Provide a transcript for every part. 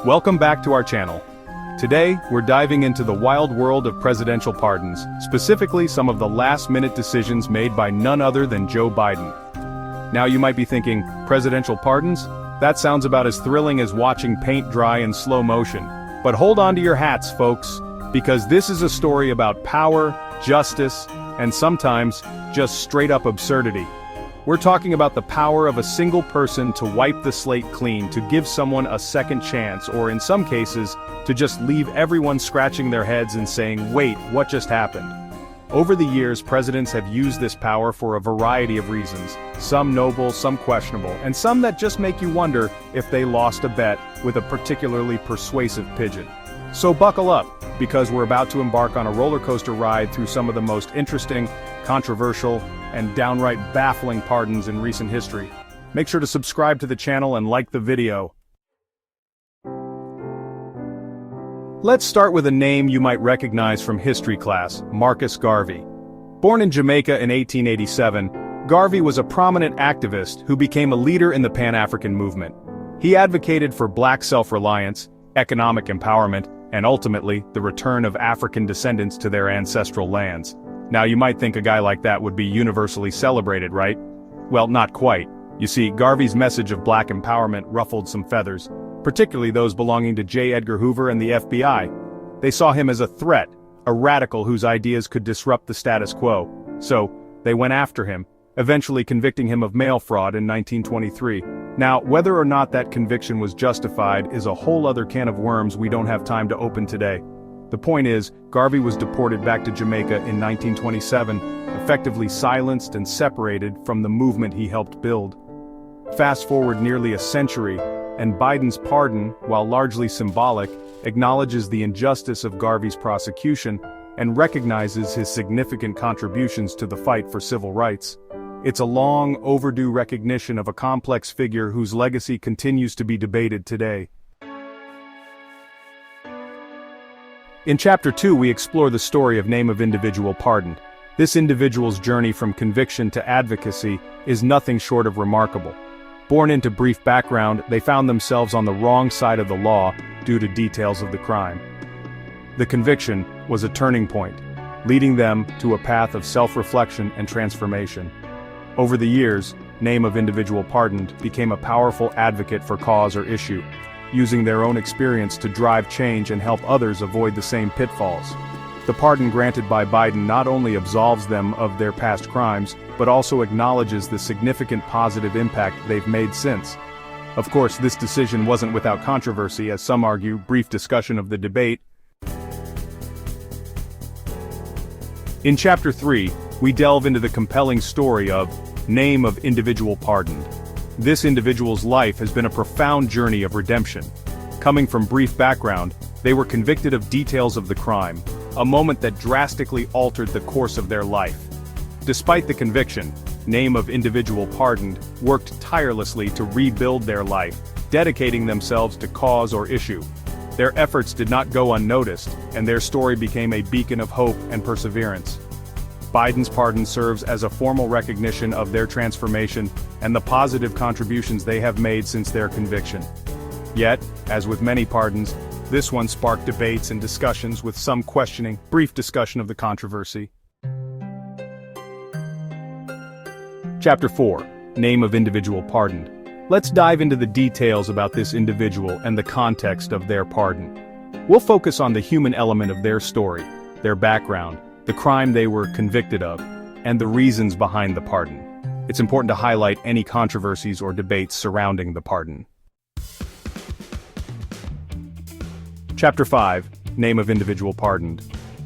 Welcome back to our channel. Today, we're diving into the wild world of presidential pardons, specifically some of the last-minute decisions made by none other than Joe Biden. Now you might be thinking, presidential pardons? That sounds about as thrilling as watching paint dry in slow motion. But hold on to your hats, folks, because this is a story about power, justice, and sometimes, just straight-up absurdity. We're talking about the power of a single person to wipe the slate clean, to give someone a second chance, or in some cases, to just leave everyone scratching their heads and saying, wait, what just happened? Over the years, presidents have used this power for a variety of reasons, some noble, some questionable, and some that just make you wonder if they lost a bet with a particularly persuasive pigeon. So buckle up, because we're about to embark on a roller coaster ride through some of the most interesting, controversial, and downright baffling pardons in recent history. Make sure to subscribe to the channel and like the video. Let's start with a name you might recognize from history class, Marcus Garvey. Born in Jamaica in 1887, Garvey was a prominent activist who became a leader in the Pan-African movement. He advocated for black self-reliance, economic empowerment, and ultimately, the return of African descendants to their ancestral lands. Now you might think a guy like that would be universally celebrated, right? Well, not quite. You see, Garvey's message of black empowerment ruffled some feathers, particularly those belonging to J. Edgar Hoover and the FBI. They saw him as a threat, a radical whose ideas could disrupt the status quo. So, they went after him, eventually convicting him of mail fraud in 1923. Now, whether or not that conviction was justified is a whole other can of worms we don't have time to open today. The point is, Garvey was deported back to Jamaica in 1927, effectively silenced and separated from the movement he helped build. Fast forward nearly a century, and Biden's pardon, while largely symbolic, acknowledges the injustice of Garvey's prosecution and recognizes his significant contributions to the fight for civil rights. It's a long overdue recognition of a complex figure whose legacy continues to be debated today. In Chapter 2 we explore the story of Name of Individual Pardoned. This individual's journey from conviction to advocacy is nothing short of remarkable. Born into brief background, they found themselves on the wrong side of the law due to details of the crime. The conviction was a turning point, leading them to a path of self-reflection and transformation. Over the years, Name of Individual Pardoned became a powerful advocate for cause or issue, using their own experience to drive change and help others avoid the same pitfalls. The pardon granted by Biden not only absolves them of their past crimes, but also acknowledges the significant positive impact they've made since. Of course, this decision wasn't without controversy, as some argue. Brief discussion of the debate. In Chapter 3, we delve into the compelling story of Name of Individual Pardoned. This individual's life has been a profound journey of redemption. Coming from brief background, they were convicted of details of the crime, a moment that drastically altered the course of their life. Despite the conviction, Name of Individual Pardoned worked tirelessly to rebuild their life, dedicating themselves to cause or issue. Their efforts did not go unnoticed, and their story became a beacon of hope and perseverance. Biden's pardon serves as a formal recognition of their transformation and the positive contributions they have made since their conviction. Yet, as with many pardons, this one sparked debates and discussions with some questioning. Brief discussion of the controversy. Chapter 4, Name of Individual Pardoned. Let's dive into the details about this individual and the context of their pardon. We'll focus on the human element of their story, their background, the crime they were convicted of, and the reasons behind the pardon. It's important to highlight any controversies or debates surrounding the pardon. Chapter 5, Name of Individual Pardoned.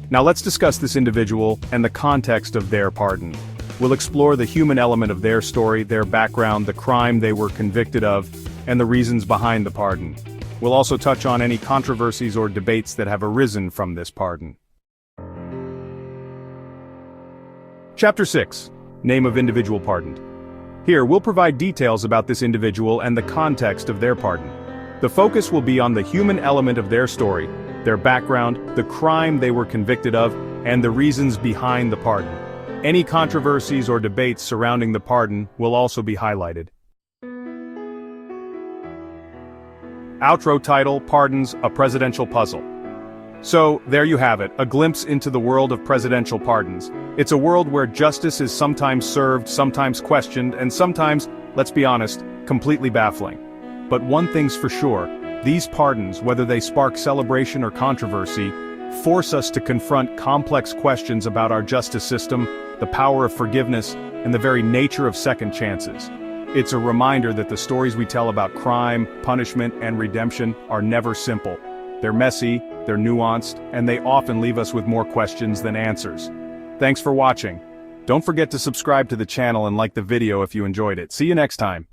Now let's discuss this individual and the context of their pardon. We'll explore the human element of their story, their background, the crime they were convicted of, and the reasons behind the pardon. We'll also touch on any controversies or debates that have arisen from this pardon. Chapter 6, Name of Individual Pardoned. Here, we'll provide details about this individual and the context of their pardon. The focus will be on the human element of their story, their background, the crime they were convicted of, and the reasons behind the pardon. Any controversies or debates surrounding the pardon will also be highlighted. Outro title, Pardons, a Presidential Puzzle. So, there you have it, a glimpse into the world of presidential pardons. It's a world where justice is sometimes served, sometimes questioned, and sometimes, let's be honest, completely baffling. But one thing's for sure, these pardons, whether they spark celebration or controversy, force us to confront complex questions about our justice system, the power of forgiveness, and the very nature of second chances. It's a reminder that the stories we tell about crime, punishment, and redemption are never simple. They're messy, they're nuanced, and they often leave us with more questions than answers. Thanks for watching. Don't forget to subscribe to the channel and like the video if you enjoyed it. See you next time.